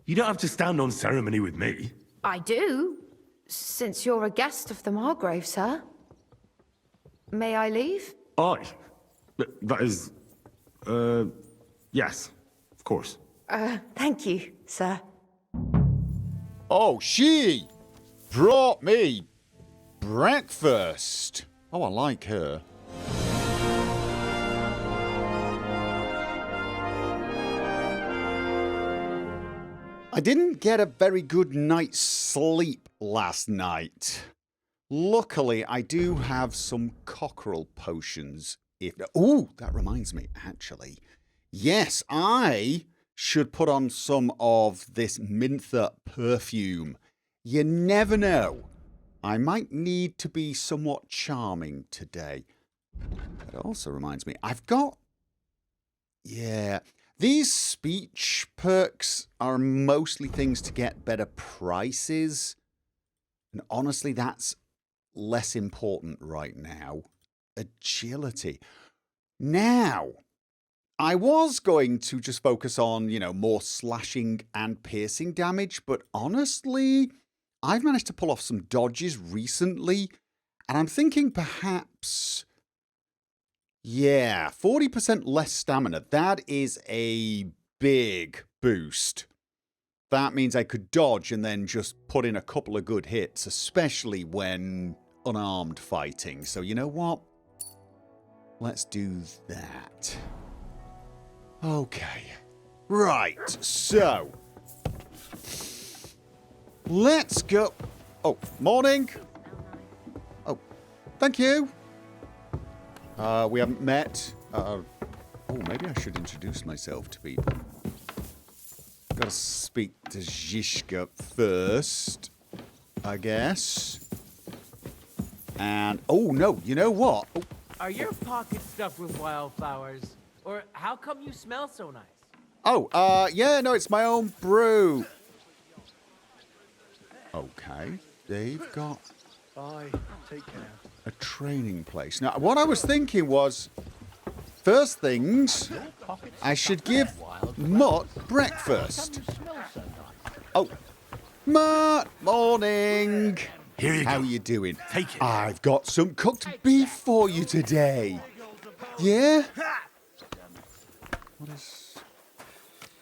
You don't have to stand on ceremony with me. I do, since you're a guest of the Margrave, sir. May I leave? Aye. That is... yes, of course. Thank you, sir. Oh, she brought me breakfast. Oh, I like her. I didn't get a very good night's sleep last night. Luckily, I do have some cockerel potions. Ooh, that reminds me, actually. Yes, I should put on some of this Mintha perfume. You never know. I might need to be somewhat charming today. That also reminds me, I've got... Yeah, these speech perks are mostly things to get better prices. And honestly, that's less important right now. Agility. Now, I was going to just focus on, more slashing and piercing damage, but honestly, I've managed to pull off some dodges recently, and I'm thinking perhaps, 40% less stamina. That is a big boost. That means I could dodge and then just put in a couple of good hits, especially when unarmed fighting. So you know what? Let's do that. Okay. Right, so let's go. Oh, morning. Oh, thank you. We haven't met. Maybe I should introduce myself to people. Gotta speak to Zishka first, I guess. And, oh no, you know what? Oh. Are your pockets stuffed with wildflowers? Or how come you smell so nice? Oh, no, it's my own brew. Okay, they've got take care. a training place. Now, what I was thinking was, first things, I should give Mutt breakfast. Oh, Mutt, morning. Here you How go. you doing? Take it. I've got some cooked beef for you today. Yeah? What is...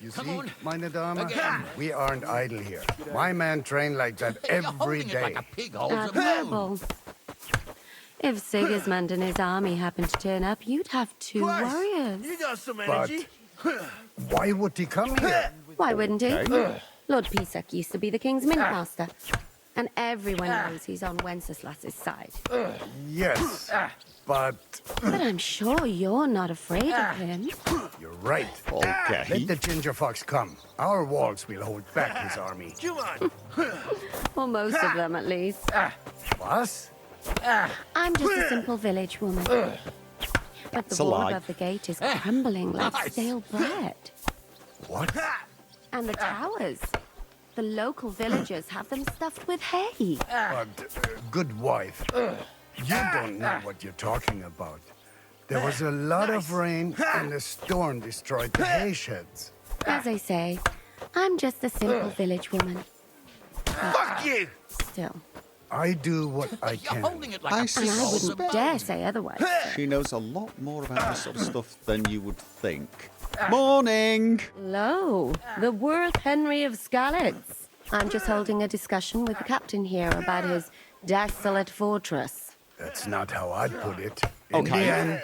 You see, meine Dame, we aren't idle here. My men train like that every day. Admirable. If Sigismund and his army happened to turn up, you'd have two warriors. You got some But energy. why would he come here? Why wouldn't he? Okay. Lord Pisak used to be the king's mintmaster. And everyone knows he's on Wenceslas's side. Yes, but But I'm sure you're not afraid of him. you're right. Okay. Let the ginger fox come. Our walls will hold back his army. Come on. Or most of them, at least. What? I'm just a simple village woman. But It's the a wall lie. above the gate is crumbling like stale bread. What? And the towers. The local villagers have them stuffed with hay. But, good wife, you don't know what you're talking about. There was a lot of rain and the storm destroyed the hay sheds. As I say, I'm just a simple village woman. Fuck you. Still. I do what I can. I And I suspect wouldn't dare say otherwise. she knows a lot more about this sort of stuff than you would think. Morning! Lo, the world Henry of Skalitz. I'm just holding a discussion with the captain here about his desolate fortress. That's not how I'd put it. In Okay. the end,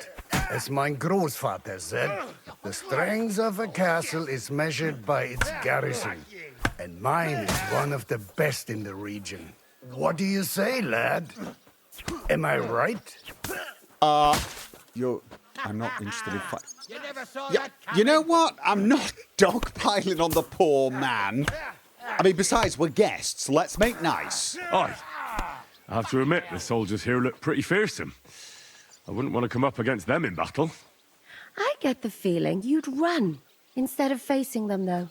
as my großvater said, the strength of a castle is measured by its garrison. And mine is one of the best in the region. What do you say, lad? Am I right? I'm not interested in fight. You never saw Yeah, you know what? I'm not dogpiling on the poor man. I mean, besides, we're guests. Let's make nice. Aye. I have to admit, the soldiers here look pretty fearsome. I wouldn't want to come up against them in battle. I get the feeling you'd run instead of facing them, though.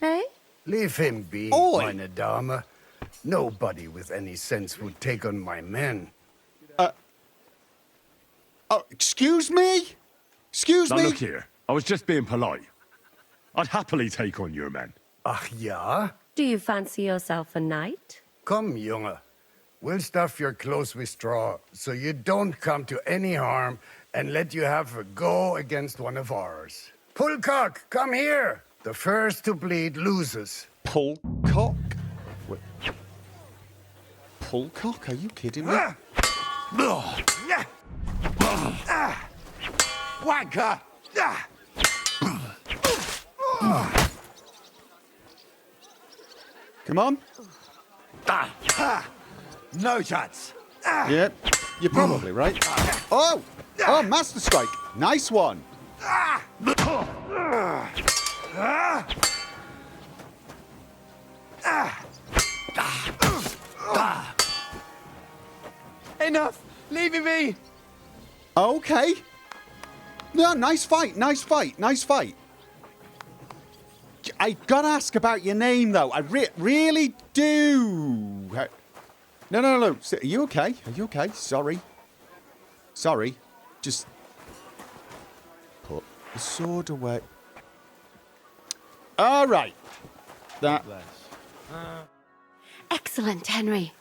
Eh? Leave him be, Oi. meine Dame. Nobody with any sense would take on my men. Oh, excuse me? Excuse Now me? look here, I was just being polite. I'd happily take on your men. Ach ja? Do you fancy yourself a knight? Come, Junge. We'll stuff your clothes with straw so you don't come to any harm and let you have a go against one of ours. Pullcock, come here. The first to bleed loses. Pullcock? Wait. Pullcock? Are you kidding me? Wanker! Come on. No chance. Yeah, you're probably right. Oh! Oh, Master Strike. Nice one. Enough! Leave me! Okay. No, nice fight, nice fight, nice fight. I gotta ask about your name, though. I really do. No. Are you okay? Are you okay? Sorry. Just put the sword away. All right. That. Excellent, Henry.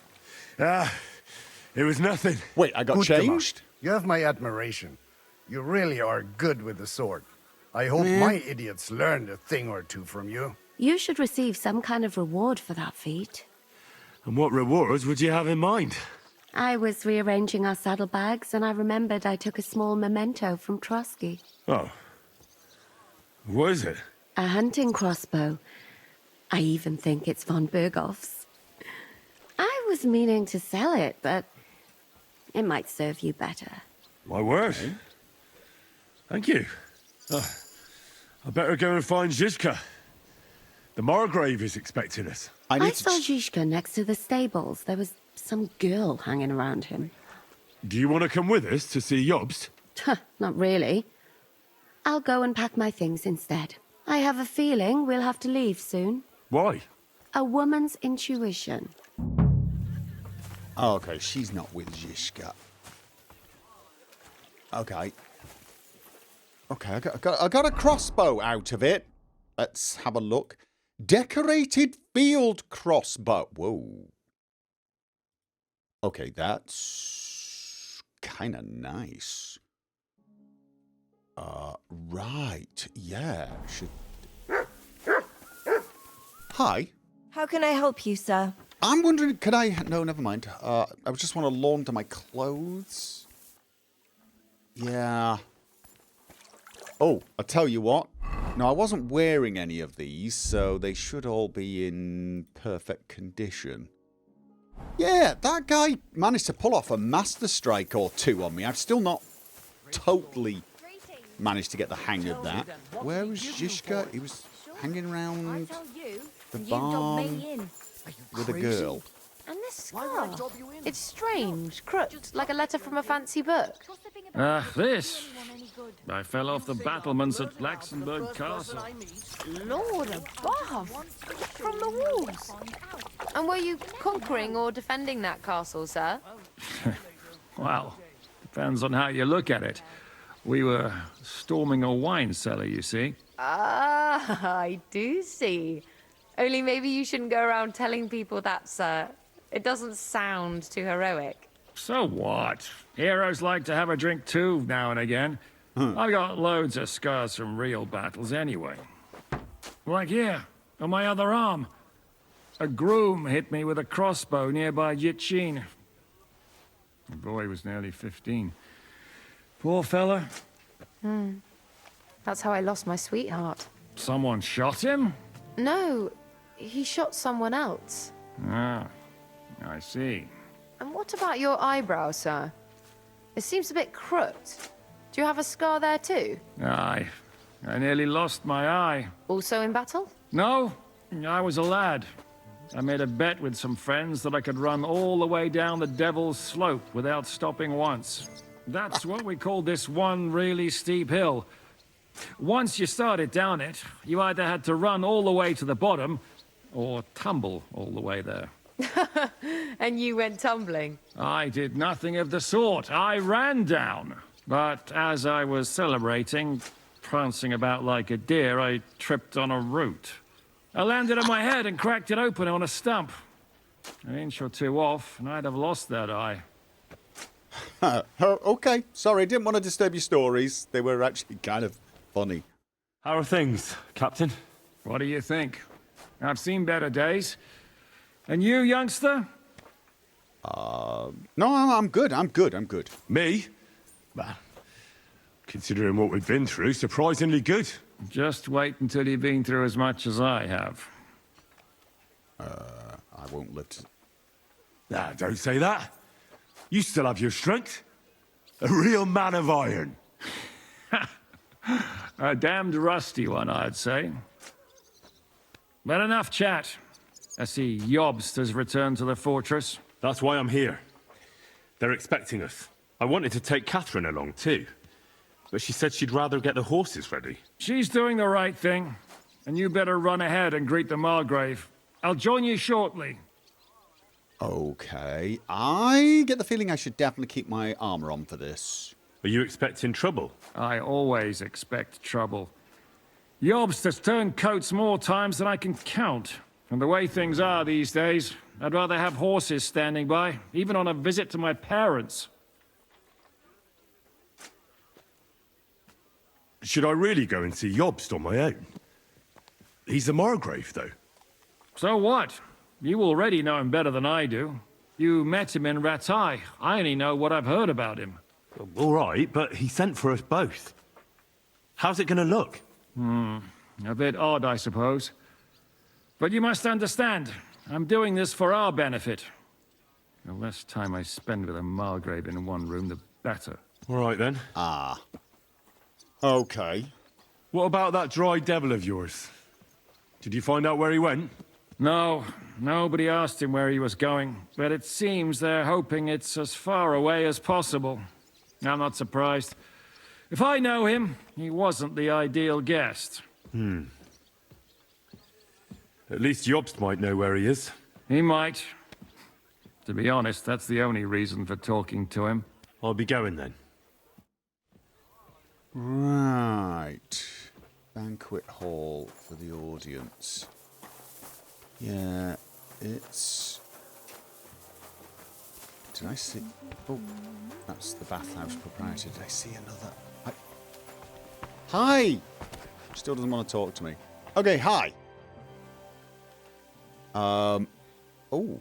It was nothing. Wait, I got Good changed? You have my admiration. You really are good with the sword. I hope my idiots learned a thing or two from you. You should receive some kind of reward for that feat. And what rewards would you have in mind? I was rearranging our saddlebags, and I remembered I took a small memento from Trotsky. Oh. What is it? A hunting crossbow. I even think it's von Berghoff's. I was meaning to sell it, but it might serve you better. My word. Thank you. I better go and find Zizka. The Margrave is expecting us. I saw Zizka next to the stables. There was some girl hanging around him. Do you want to come with us to see Jobst? Not really. I'll go and pack my things instead. I have a feeling we'll have to leave soon. Why? A woman's intuition. Oh, okay, she's not with Zizka. Okay. Okay, I got a crossbow out of it. Let's have a look. Decorated field crossbow. Whoa. Okay, that's kind of nice. Right. Yeah. Hi. How can I help you, sir? I'm wondering, could I... No, never mind. I just want to launder my clothes. Yeah. Oh, I'll tell you what. No, I wasn't wearing any of these, so they should all be in perfect condition. Yeah, that guy managed to pull off a master strike or two on me. I've still not totally managed to get the hang of that. Where was Zizka? He was hanging around the barn with a girl. And this scar. It's strange, crooked, like a letter from a fancy book. This. I fell off the battlements at Laxenburg Castle. Lord above! From the walls! And were you conquering or defending that castle, sir? Well, depends on how you look at it. We were storming a wine cellar, you see. Ah, I do see. Only maybe you shouldn't go around telling people that, sir. It doesn't sound too heroic. So what? Heroes like to have a drink too, now and again. I've got loads of scars from real battles anyway. Like here, on my other arm. A groom hit me with a crossbow nearby Yitchin. The boy was nearly 15. Poor fella. That's how I lost my sweetheart. Someone shot him? No, he shot someone else. Ah, I see. And what about your eyebrow, sir? It seems a bit crooked. Do you have a scar there too? I nearly lost my eye. Also in battle? No, I was a lad. I made a bet with some friends that I could run all the way down the Devil's Slope without stopping once. That's what we call this one really steep hill. Once you started down it, you either had to run all the way to the bottom, or tumble all the way there. And you went tumbling? I did nothing of the sort. I ran down. But as I was celebrating, prancing about like a deer, I tripped on a root. I landed on my head and cracked it open on a stump. An inch or two off, and I'd have lost that eye. Okay, sorry, didn't want to disturb your stories. They were actually kind of funny. How are things, Captain? What do you think? I've seen better days. And you, youngster? No, I'm good. Me? Well, considering what we've been through, surprisingly good. Just wait until you've been through as much as I have. I won't live to... Nah, don't say that. You still have your strength. A real man of iron. A damned rusty one, I'd say. But enough chat. I see Jobst has returned to the fortress. That's why I'm here. They're expecting us. I wanted to take Catherine along, too. But she said she'd rather get the horses ready. She's doing the right thing. And you better run ahead and greet the Margrave. I'll join you shortly. Okay. I get the feeling I should definitely keep my armor on for this. Are you expecting trouble? I always expect trouble. Jobst has turned coats more times than I can count. And the way things are these days, I'd rather have horses standing by, even on a visit to my parents. Should I really go and see Jobst on my own? He's a Margrave, though. So what? You already know him better than I do. You met him in Ratai. I only know what I've heard about him. All right, but he sent for us both. How's it gonna look? A bit odd, I suppose. But you must understand, I'm doing this for our benefit. The less time I spend with a Margrave in one room, the better. All right, then. Okay. What about that dry devil of yours? Did you find out where he went? No, nobody asked him where he was going, but it seems they're hoping it's as far away as possible. I'm not surprised. If I know him, he wasn't the ideal guest. At least Jobst might know where he is. He might. To be honest, that's the only reason for talking to him. I'll be going then. Right. Banquet hall for the audience. Yeah, it's... Did I see... Oh, that's the bathhouse proprietor. Did I see another... Hi! Still doesn't want to talk to me. Okay, hi. Oh.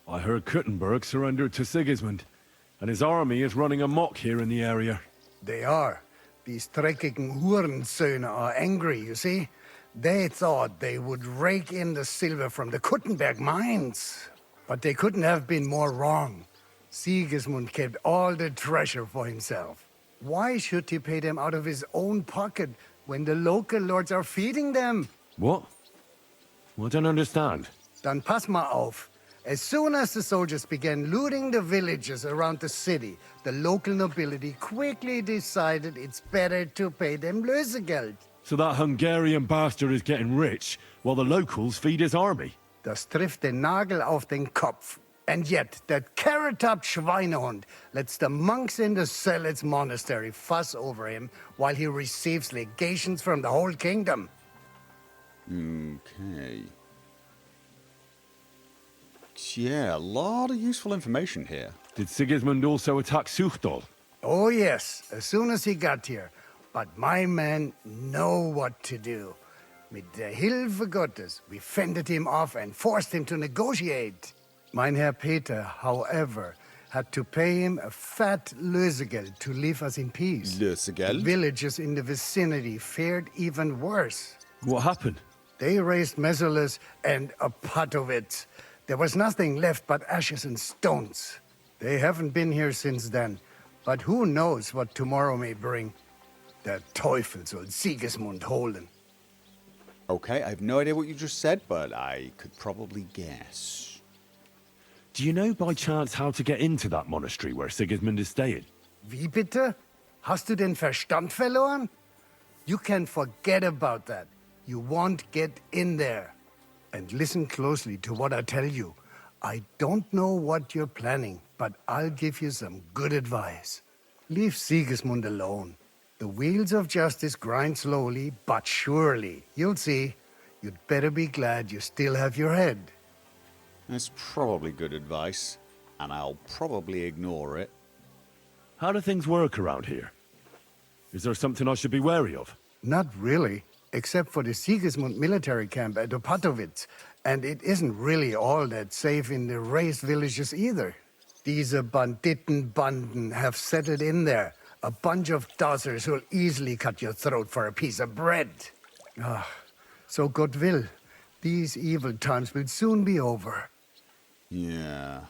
I heard Kuttenberg surrendered to Sigismund, and his army is running amok here in the area. They are. These dreckigen Hurensöhne are angry, you see? They thought they would rake in the silver from the Kuttenberg mines. But they couldn't have been more wrong. Sigismund kept all the treasure for himself. Why should he pay them out of his own pocket when the local lords are feeding them? What? I don't understand. Dann pass mal auf. As soon as the soldiers began looting the villages around the city, the local nobility quickly decided it's better to pay them Lösegeld. So that Hungarian bastard is getting rich, while the locals feed his army? Das trifft den Nagel auf den Kopf. And yet, that carrot-top Schweinehund lets the monks in the Skalitz monastery fuss over him while he receives legations from the whole kingdom. Okay. Yeah, a lot of useful information here. Did Sigismund also attack Suchdol? Oh yes, as soon as he got here. But my men know what to do. Mit der Hilfe Gottes, we fended him off and forced him to negotiate. Mein Herr Peter, however, had to pay him a fat Lösegeld to leave us in peace. Lösegeld? The villagers in the vicinity fared even worse. What happened? They raised Mesolis and a pot of it. There was nothing left but ashes and stones. They haven't been here since then, but who knows what tomorrow may bring. Der Teufel soll Sigismund holen. Okay, I have no idea what you just said, but I could probably guess. Do you know by chance how to get into that monastery where Sigismund is staying? Wie bitte? Hast du den Verstand verloren? You can forget about that. You won't get in there. And listen closely to what I tell you. I don't know what you're planning, but I'll give you some good advice. Leave Sigismund alone. The wheels of justice grind slowly, but surely. You'll see. You'd better be glad you still have your head. That's probably good advice, and I'll probably ignore it. How do things work around here? Is there something I should be wary of? Not really, except for the Sigismund military camp at Opatowitz, and it isn't really all that safe in the raised villages either. These Banditenbanden have settled in there, a bunch of dossers who'll easily cut your throat for a piece of bread. So God will, these evil times will soon be over. Yeah.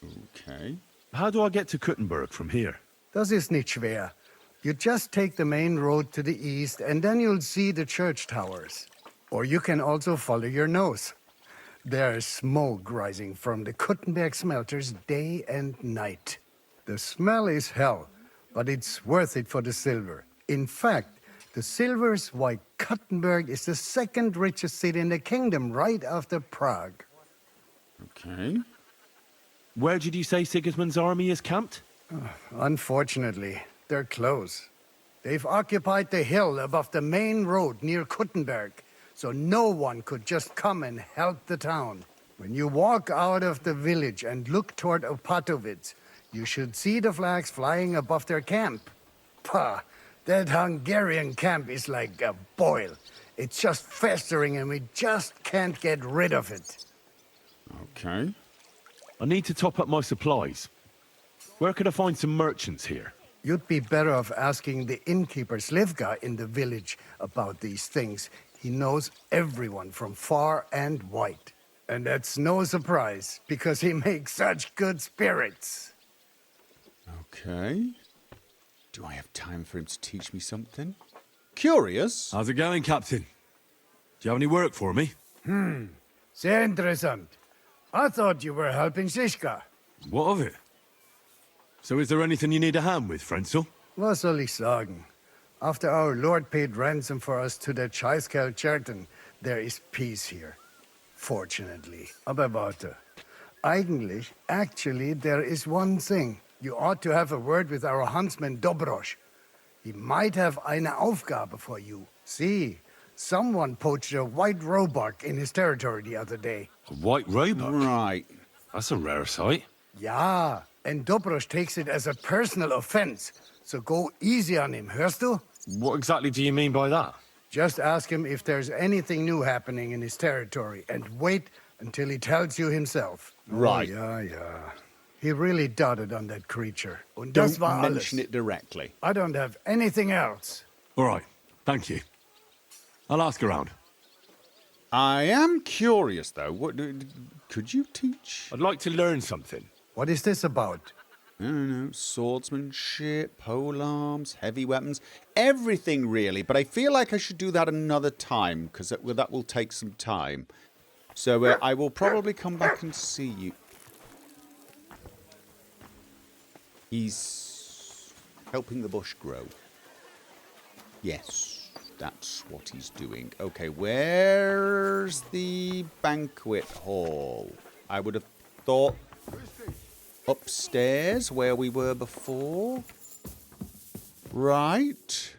Okay. How do I get to Kuttenberg from here? Das ist nicht schwer. You just take the main road to the east, and then you'll see the church towers. Or you can also follow your nose. There's smoke rising from the Kuttenberg smelters day and night. The smell is hell, but it's worth it for the silver. In fact, the silver's why Kuttenberg is the second richest city in the kingdom, right after Prague. Okay. Where did you say Sigismund's army is camped? Unfortunately, they're close. They've occupied the hill above the main road near Kuttenberg, so no one could just come and help the town. When you walk out of the village and look toward Opatowitz, you should see the flags flying above their camp. Pah, that Hungarian camp is like a boil. It's just festering and we just can't get rid of it. Okay. I need to top up my supplies. Where could I find some merchants here? You'd be better off asking the innkeeper Slivka in the village about these things. He knows everyone from far and wide. And that's no surprise, because he makes such good spirits. Okay. Do I have time for him to teach me something? Curious. How's it going, Captain? Do you have any work for me? Sehr interessant. I thought you were helping Siska. What of it? So is there anything you need a hand with, Frenzel? Was soll ich sagen? After our lord paid ransom for us to the Chaiskel-Cherten, there is peace here. Fortunately. Aber warte. Actually, there is one thing. You ought to have a word with our huntsman Dobrosch. He might have eine Aufgabe for you. See, someone poached a white roebuck in his territory the other day. A white roebuck? Right. That's a rare sight. Ja, and Dobrosch takes it as a personal offense. So go easy on him, hörst du? What exactly do you mean by that? Just ask him if there's anything new happening in his territory, and wait until he tells you himself. Right. Oh, yeah. He really doted on that creature. Und Don't das war mention alles. it directly. I don't have anything else. All right, thank you. I'll ask around. I am curious, though. What could you teach? I'd like to learn something. What is this about? I don't know, swordsmanship, polearms, heavy weapons, everything really. But I feel like I should do that another time, because that will take some time. So I will probably come back and see you. He's helping the bush grow. Yes, that's what he's doing. Okay, where's the banquet hall? I would have thought upstairs, where we were before. Right.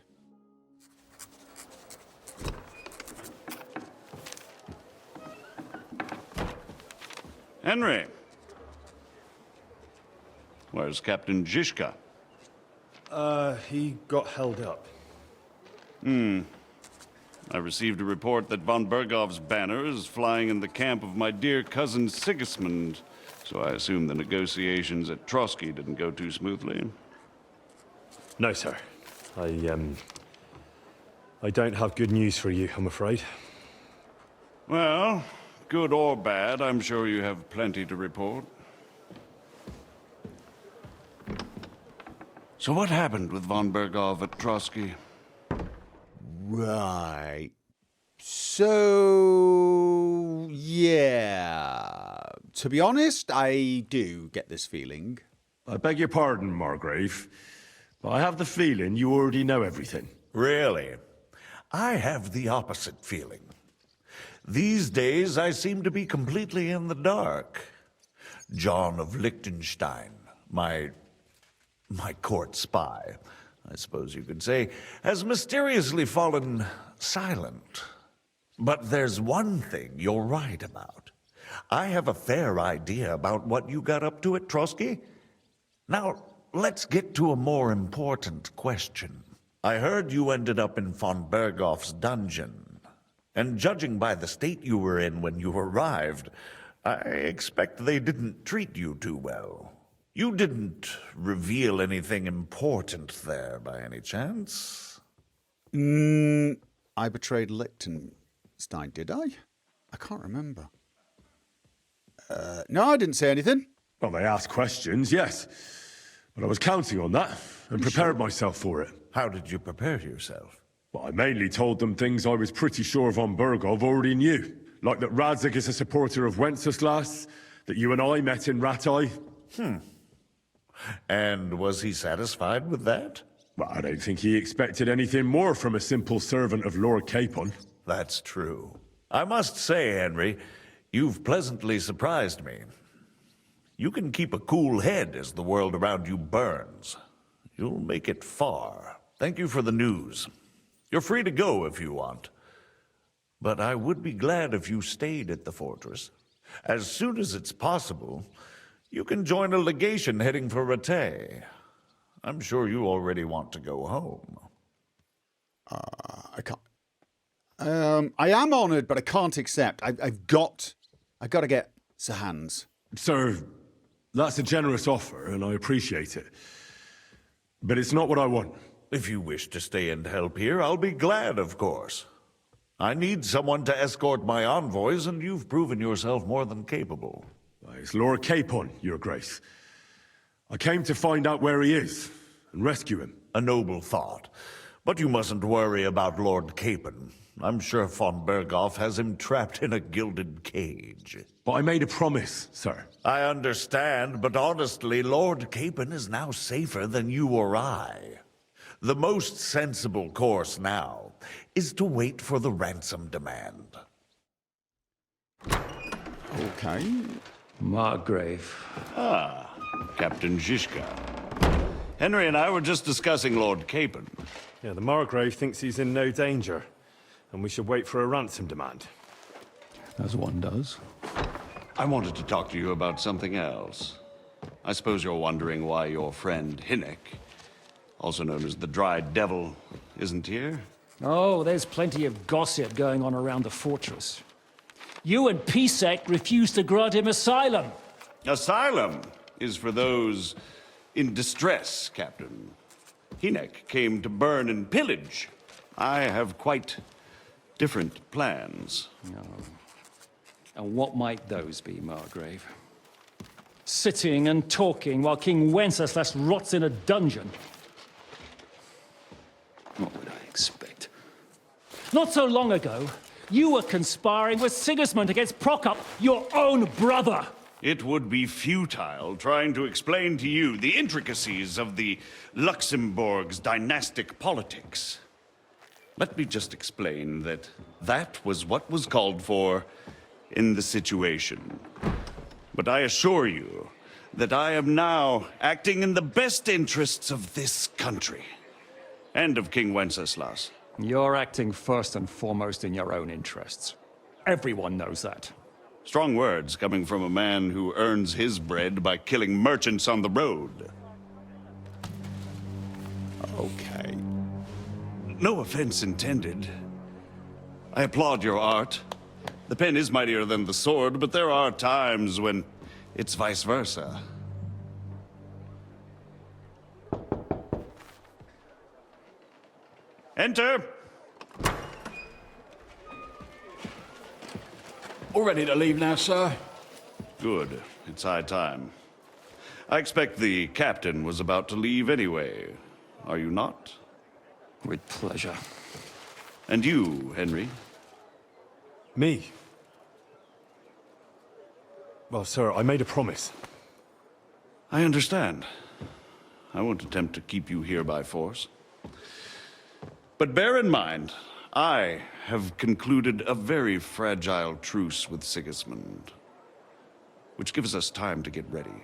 Henry. Where's Captain Zizka? He got held up. I received a report that von Bergov's banner is flying in the camp of my dear cousin Sigismund, so I assume the negotiations at Trotsky didn't go too smoothly. No, sir. I don't have good news for you, I'm afraid. Well, good or bad, I'm sure you have plenty to report. So what happened with von Bergov at Trotsky? Right. So, yeah. To be honest, I do get this feeling. I beg your pardon, Margrave, but I have the feeling you already know everything. Really? I have the opposite feeling. These days, I seem to be completely in the dark. John of Liechtenstein, my court spy, I suppose you could say, has mysteriously fallen silent. But there's one thing you're right about. I have a fair idea about what you got up to at Trotsky. Now, let's get to a more important question. I heard you ended up in von Berghoff's dungeon. And judging by the state you were in when you arrived, I expect they didn't treat you too well. You didn't reveal anything important there by any chance? I betrayed Liechtenstein, did I? I can't remember. No, I didn't say anything. Well, they asked questions, yes. But I was counting on that and prepared myself for it. How did you prepare yourself? Well, I mainly told them things I was pretty sure von Berghoff already knew. Like that Radzig is a supporter of Wenceslas, that you and I met in Ratai. And was he satisfied with that? Well, I don't think he expected anything more from a simple servant of Lord Capon. That's true. I must say, Henry, you've pleasantly surprised me. You can keep a cool head as the world around you burns. You'll make it far. Thank you for the news. You're free to go if you want. But I would be glad if you stayed at the fortress. As soon as it's possible, you can join a legation heading for Rattay. I'm sure you already want to go home. I can't. I am honoured, but I can't accept. I've got to get Sir Hans. Sir, that's a generous offer, and I appreciate it. But it's not what I want. If you wish to stay and help here, I'll be glad, of course. I need someone to escort my envoys, and you've proven yourself more than capable. It's Lord Capon, Your Grace. I came to find out where he is and rescue him. A noble thought. But you mustn't worry about Lord Capon. I'm sure von Berghoff has him trapped in a gilded cage. But I made a promise, sir. I understand, but honestly, Lord Capon is now safer than you or I. The most sensible course now is to wait for the ransom demand. Okay. Margrave. Ah, Captain Zizka. Henry and I were just discussing Lord Capon. Yeah, the Margrave thinks he's in no danger, and we should wait for a ransom demand. As one does. I wanted to talk to you about something else. I suppose you're wondering why your friend Hinnek, also known as the Dried Devil, isn't here? Oh, there's plenty of gossip going on around the fortress. You and Pisek refused to grant him asylum. Asylum is for those in distress, Captain. Hinnek came to burn and pillage. I have quite different plans. And what might those be, Margrave? Sitting and talking while King Wenceslas rots in a dungeon. What would I expect? Not so long ago, you were conspiring with Sigismund against Prokop, your own brother. It would be futile trying to explain to you the intricacies of the Luxembourg's dynastic politics. Let me just explain that that was what was called for in the situation. But I assure you that I am now acting in the best interests of this country and of King Wenceslas. You're acting first and foremost in your own interests. Everyone knows that. Strong words coming from a man who earns his bread by killing merchants on the road. Okay. No offense intended. I applaud your art. The pen is mightier than the sword, but there are times when it's vice versa. Enter! All ready to leave now, sir? Good. It's high time. I expect the captain was about to leave anyway. Are you not? With pleasure. And you, Henry? Me? Well, sir, I made a promise. I understand. I won't attempt to keep you here by force. But bear in mind, I have concluded a very fragile truce with Sigismund, which gives us time to get ready.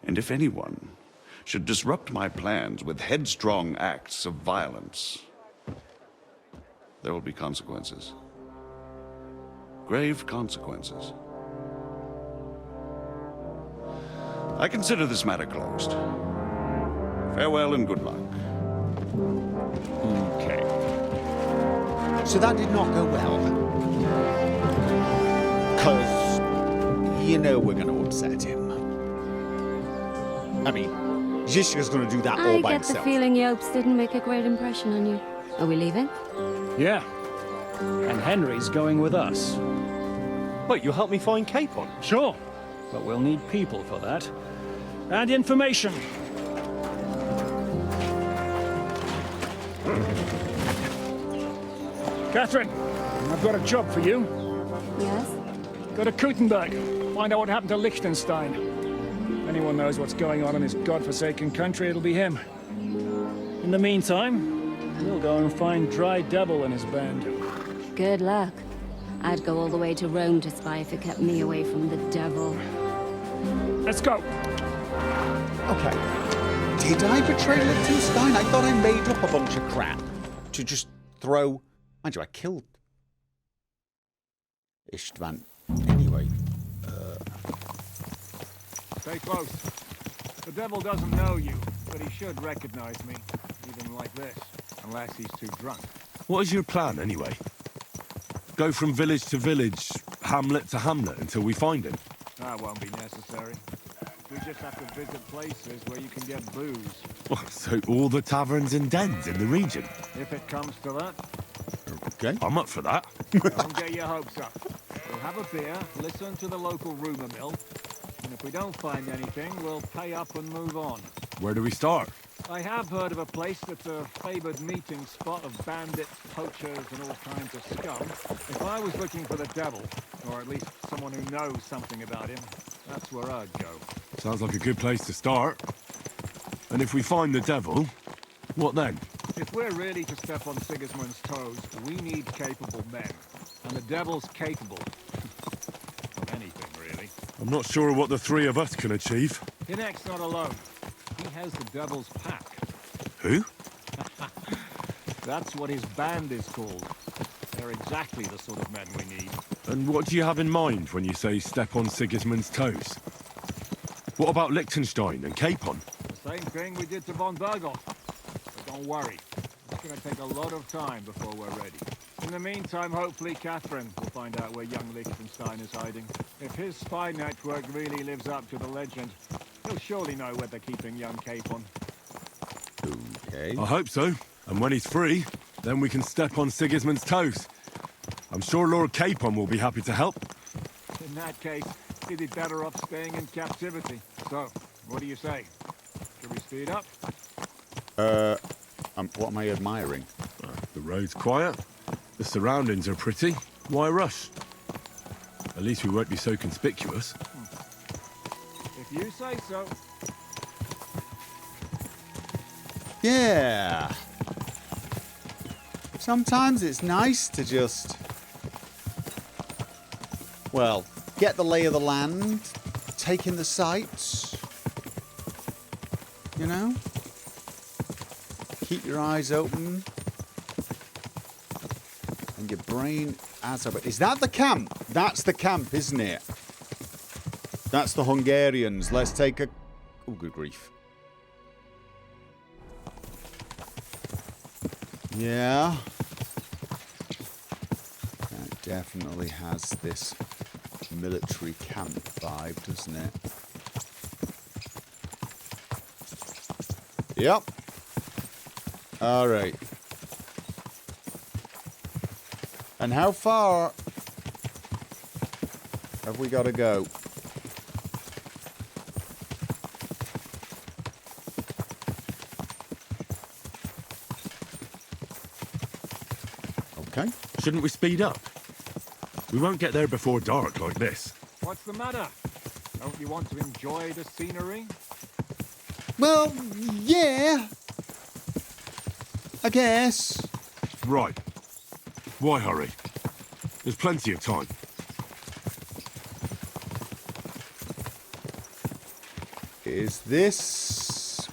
And if anyone should disrupt my plans with headstrong acts of violence, there will be consequences. grave consequences. I consider this matter closed. Farewell and good luck. Okay. So that did not go well. Because you know we're going to upset him. I mean, Zizka's going to do that all by I get himself. the feeling Yopes didn't make a great impression on you. Are we leaving? Yeah. And Henry's going with us. Wait, you'll help me find Capon? Sure. But we'll need people for that. And information. Catherine, I've got a job for you. Yes? Go to Kuttenberg. Find out what happened to Liechtenstein. If anyone knows what's going on in this godforsaken country, it'll be him. In the meantime, we'll go and find Dry Devil and his band. Good luck. I'd go all the way to Rome to spy if it kept me away from the devil. Let's go. Okay. Did I betray Liechtenstein? I thought I made up a bunch of crap to just throw... Mind you, I killed Istvan. Anyway. Stay close. The devil doesn't know you, but he should recognize me, even like this, unless he's too drunk. What is your plan, anyway? Go from village to village, hamlet to hamlet, until we find him? That won't be necessary. We just have to visit places where you can get booze. Oh, so all the taverns and dens in the region? If it comes to that. Okay. I'm up for that. Don't get your hopes up. We'll have a beer, listen to the local rumour mill, and if we don't find anything, we'll pay up and move on. Where do we start? I have heard of a place that's a favoured meeting spot of bandits, poachers, and all kinds of scum. If I was looking for the devil, or at least someone who knows something about him, that's where I'd go. Sounds like a good place to start. And if we find the devil, what then? If we're really to step on Sigismund's toes, we need capable men. And the devil's capable of anything, really. I'm not sure what the three of us can achieve. Hinek's not alone. He has the devil's pack. Who? That's what his band is called. They're exactly the sort of men we need. And what do you have in mind when you say step on Sigismund's toes? What about Liechtenstein and Capon? The same thing we did to von Berghoff. But don't worry. It's going to take a lot of time before we're ready. In the meantime, hopefully Catherine will find out where young Liechtenstein is hiding. If his spy network really lives up to the legend, he'll surely know where they're keeping young Capon. Okay. I hope so. And when he's free, then we can step on Sigismund's toes. I'm sure Lord Capon will be happy to help. In that case, he'd be better off staying in captivity. So, what do you say? Should we speed up? What am I admiring? The road's quiet. The surroundings are pretty. Why rush? At least we won't be so conspicuous. If you say so. Yeah. Sometimes it's nice to just... Well, get the lay of the land, take in the sights, you know? Keep your eyes open. And your brain as open. Is that the camp? That's the camp, isn't it? That's the Hungarians. Let's take a... Oh, good grief. Yeah. That definitely has this military camp vibe, doesn't it? Yep. All right. And how far have we got to go? Okay. Shouldn't we speed up? We won't get there before dark like this. What's the matter? Don't you want to enjoy the scenery? Well, yeah. I guess. Right. Why hurry? There's plenty of time. Is this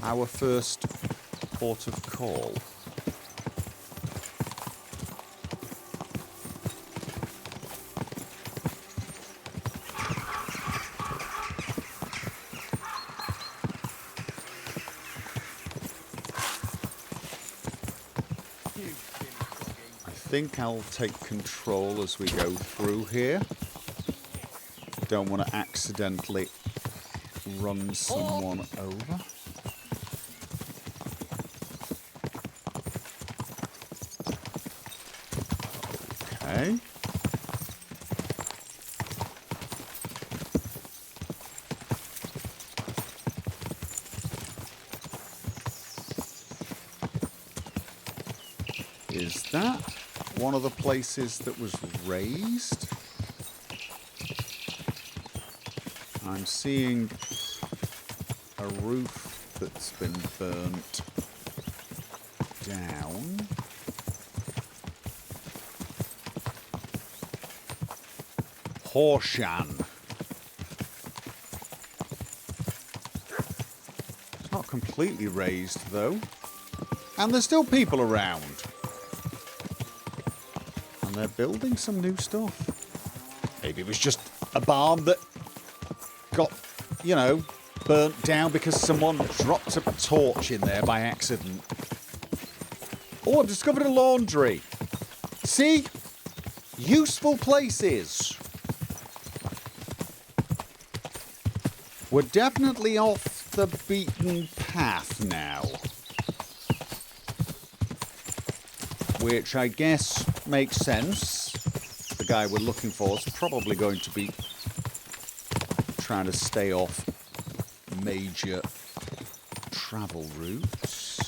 our first port of call? think I'll take control as we go through here. Don't want to accidentally run someone over. Okay. Is that one of the places that was raised? I'm seeing a roof that's been burnt down. Horshan. It's not completely raised though. And there's still people around. And they're building some new stuff. Maybe it was just a barn that got, you know, burnt down because someone dropped a torch in there by accident. Oh, I've discovered a laundry. See? Useful places. We're definitely off the beaten path now. Which I guess makes sense. The guy we're looking for is probably going to be trying to stay off major travel routes.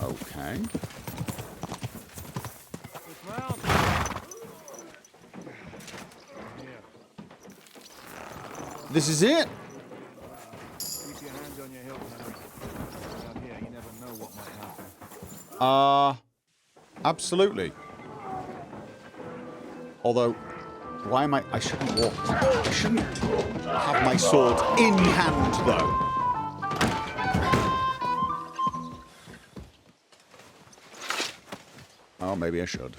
Okay. This is it. Keep your hands on your hilt, man. Out here, you never know what might happen. Absolutely. Although, why am I shouldn't walk. I shouldn't have my sword in hand, though. Oh, maybe I should.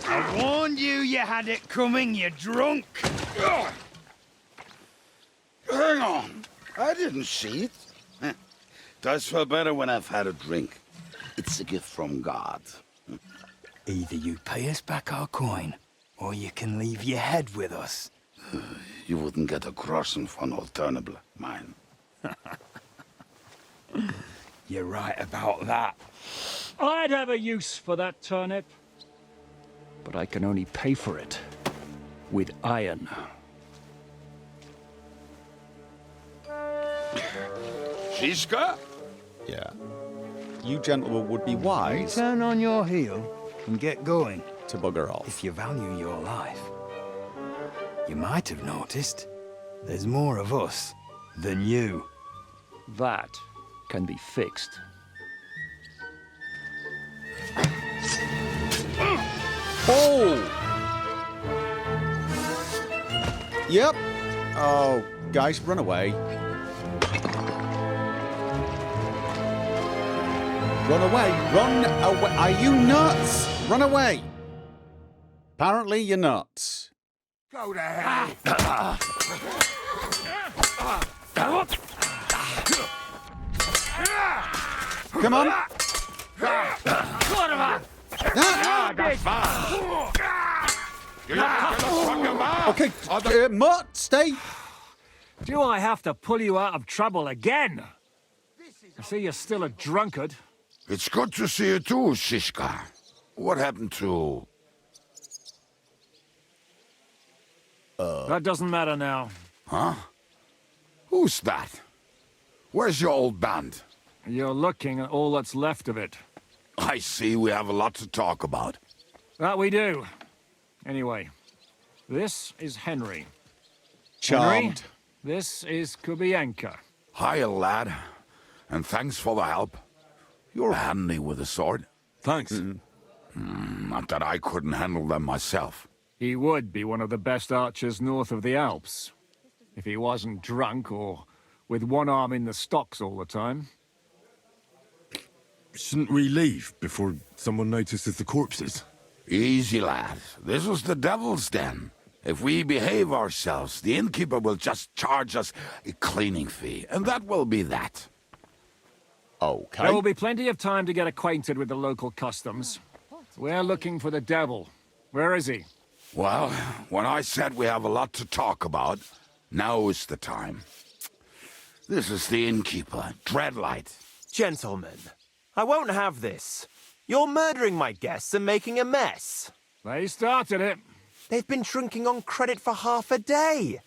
I warned you had it coming, you drunk. Hang on. I didn't see it. Does feel better when I've had a drink. It's a gift from God. Either you pay us back our coin, or you can leave your head with us. You wouldn't get a crossing for an alternative, mine. You're right about that. I'd have a use for that turnip. But I can only pay for it with iron. Shiska? Yeah. You gentlemen would be wise. Turn on your heel and get going. To bugger off. If you value your life. You might have noticed there's more of us than you. That can be fixed. Oh! Yep. Oh, guys, run away. Run away. Run away. Are you nuts? Run away. Apparently you're nuts. Go to hell. Come on. Okay, Mutt, stay. Do I have to pull you out of trouble again? I see you're still a drunkard. It's good to see you too, Shishka. What happened to... That doesn't matter now. Huh? Who's that? Where's your old band? You're looking at all that's left of it. I see we have a lot to talk about. That we do. Anyway, this is Henry. Charmed. Henry, this is Kubienka. Hiya, lad. And thanks for the help. You're handy with a sword. Thanks. Not that I couldn't handle them myself. He would be one of the best archers north of the Alps. If he wasn't drunk or with one arm in the stocks all the time. Shouldn't we leave before someone notices the corpses? Easy, lad. This was the devil's den. If we behave ourselves, the innkeeper will just charge us a cleaning fee, and that will be that. Okay. There will be plenty of time to get acquainted with the local customs. We're looking for the devil. Where is he? Well, when I said we have a lot to talk about, now is the time. This is the innkeeper, Dreadlight. Gentlemen, I won't have this. You're murdering my guests and making a mess. They started it. They've been drinking on credit for half a day.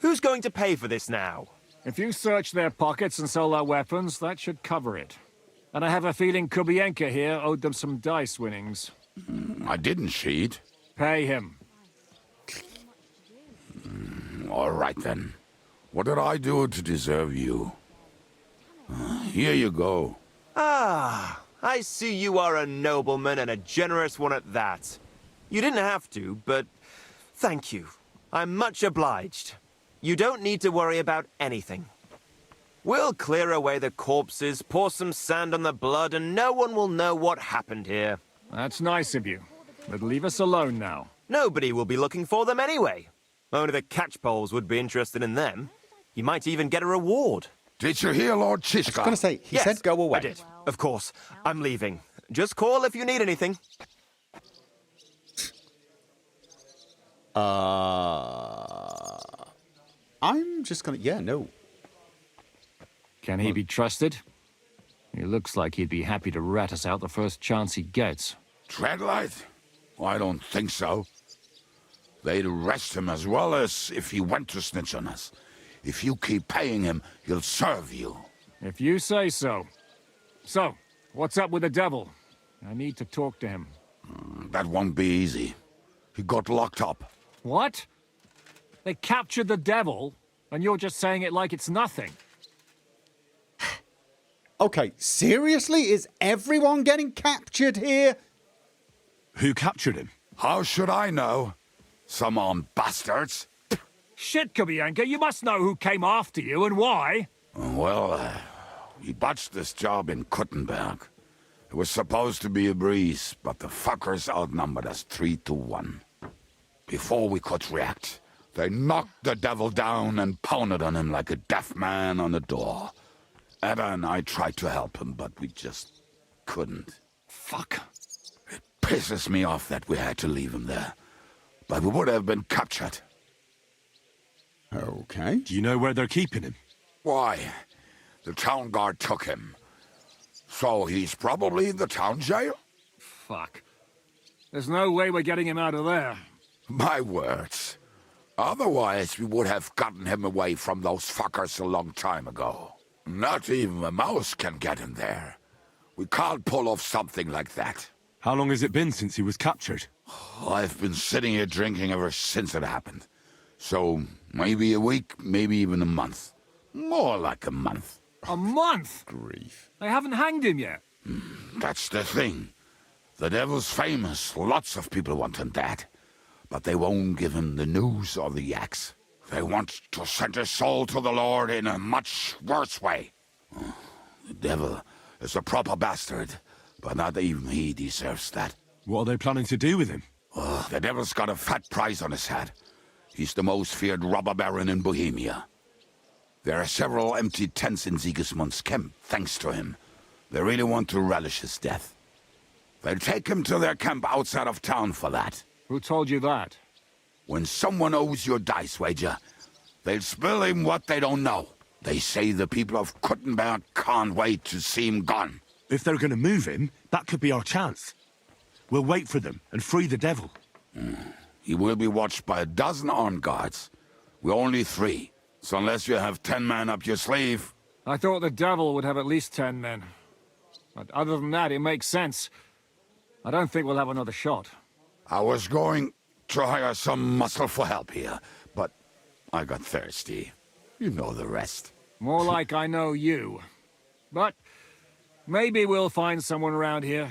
Who's going to pay for this now? If you search their pockets and sell their weapons, that should cover it. And I have a feeling Kubienka here owed them some dice winnings. I didn't cheat. Pay him. All right, then. What did I do to deserve you? Here you go. Ah, I see you are a nobleman and a generous one at that. You didn't have to, but thank you. I'm much obliged. You don't need to worry about anything. We'll clear away the corpses, pour some sand on the blood, and no one will know what happened here. That's nice of you. But leave us alone now. Nobody will be looking for them anyway. Only the catchpoles would be interested in them. You might even get a reward. Did you hear Lord Chichka? I was going to say, he Yes, said go away. I did. Of course. I'm leaving. Just call if you need anything. I'm just going to... Yeah, no. Can he be trusted? He looks like he'd be happy to rat us out the first chance he gets. Dreadlight? I don't think so. They'd arrest him as well as if he went to snitch on us. If you keep paying him, he'll serve you. If you say so. So, what's up with the devil? I need to talk to him. That won't be easy. He got locked up. What? They captured the devil, and you're just saying it like it's nothing. Okay, seriously? Is everyone getting captured here? Who captured him? How should I know? Some armed bastards. Shit, Kubienka, you must know who came after you and why. Well, we botched this job in Kuttenberg. It was supposed to be a breeze, but the fuckers outnumbered us 3-1. Before we could react, they knocked the devil down and pounded on him like a deaf man on a door. Etta and I tried to help him, but we just couldn't. Fuck. It pisses me off that we had to leave him there. But we would have been captured. Okay. Do you know where they're keeping him? Why? The town guard took him. So he's probably in the town jail? Fuck. There's no way we're getting him out of there. My words. Otherwise, we would have gotten him away from those fuckers a long time ago. Not even a mouse can get in there. We can't pull off something like that. How long has it been since he was captured? I've been sitting here drinking ever since it happened. So, maybe a week, maybe even a month. More like a month. A month? Grief. They haven't hanged him yet. That's the thing. The devil's famous. Lots of people want him dead. But they won't give him the news or the axe. They want to send his soul to the Lord in a much worse way. The devil is a proper bastard, but not even he deserves that. What are they planning to do with him? The devil's got a fat price on his head. He's the most feared robber baron in Bohemia. There are several empty tents in Sigismund's camp, thanks to him. They really want to relish his death. They'll take him to their camp outside of town for that. Who told you that? When someone owes you a dice wager, they'll spill him what they don't know. They say the people of Kuttenberg can't wait to see him gone. If they're going to move him, that could be our chance. We'll wait for them and free the devil. He will be watched by 12 armed guards. We're only 3, so unless you have 10 men up your sleeve... I thought the devil would have at least 10 men. But other than that, it makes sense. I don't think we'll have another shot. I was going to hire some muscle for help here, but I got thirsty. You know the rest. More like I know you. But maybe we'll find someone around here.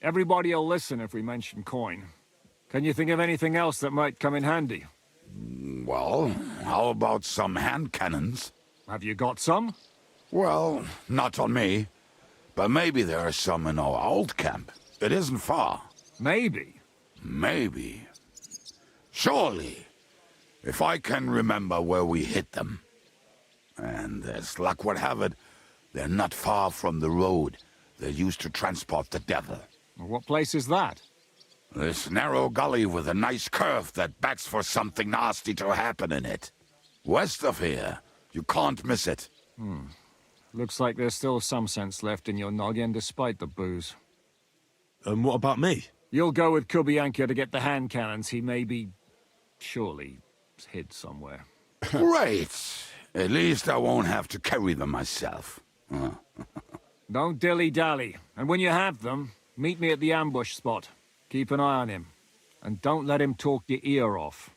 Everybody will listen if we mention coin. Can you think of anything else that might come in handy? Well, how about some hand cannons? Have you got some? Well, not on me. But maybe there are some in our old camp. It isn't far. Maybe. Maybe. Surely. If I can remember where we hid them. And as luck would have it, They're not far from the road. They're used to transport the devil. What place is that? This narrow gully with a nice curve that backs for something nasty to happen in it. West of here. You can't miss it. Looks like there's still some sense left in your noggin despite the booze. And what about me? You'll go with Kubianka to get the hand cannons he may be... surely hid somewhere. Great. At least I won't have to carry them myself. Don't dilly-dally. And when you have them, meet me at the ambush spot. Keep an eye on him. And don't let him talk your ear off.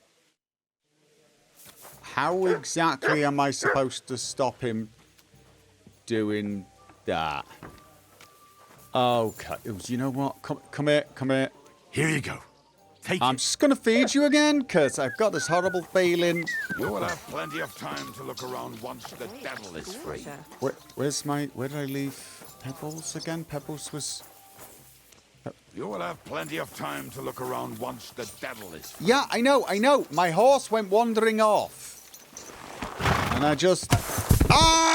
How exactly am I supposed to stop him doing that? Okay. You know what? Come here. Here you go. I'm just going to feed you again, because I've got this horrible feeling. You will have plenty of time to look around once the devil is free. Where did I leave Pebbles again? Pebbles was... You will have plenty of time to look around once the devil is free. Yeah, I know. My horse went wandering off. And I just... Ah!